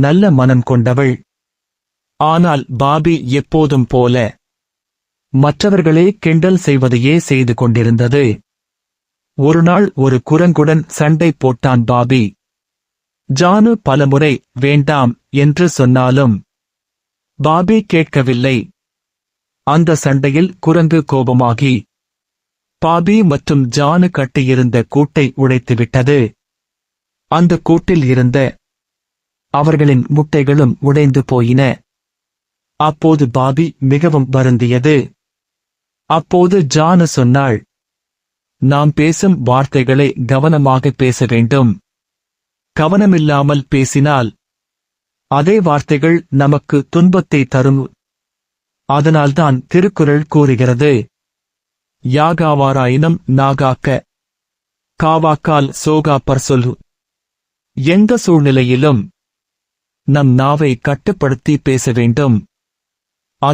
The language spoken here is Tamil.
நல்ல மனம் கொண்டவள். ஆனால் பாபி எப்போதும் போல மற்றவர்களே கிண்டல் செய்வதையே செய்து கொண்டிருந்தது. ஒருநாள் ஒரு குரங்குடன் சண்டை போட்டான் பாபி. ஜானு பலமுறை வேண்டாம் என்று சொன்னாலும் பாபி கேட்கவில்லை. அந்த சண்டையில் குரங்கு கோபமாகி பாபி மற்றும் ஜானு கட்டியிருந்த கூட்டை உடைத்துவிட்டது. அந்த கூட்டில் இருந்த அவர்களின் முட்டைகளும் உடைந்து போயின. அப்போது பாபி மிகவும் வருந்தியது. அப்போது ஜானு சொன்னாள், நாம் பேசும் வார்த்தைகளை கவனமாக பேச வேண்டும். கவனமில்லாமல் பேசினால் அதே வார்த்தைகள் நமக்கு துன்பத்தை தரும். அதனால்தான் திருக்குறள் கூறுகிறது, யாகாவாராயினும் நாகாக்க காவாக்கால் சோகாப்பர் சொல்லு. எந்த சூழ்நிலையிலும் நம் நாவை கட்டுப்படுத்தி பேச வேண்டும்.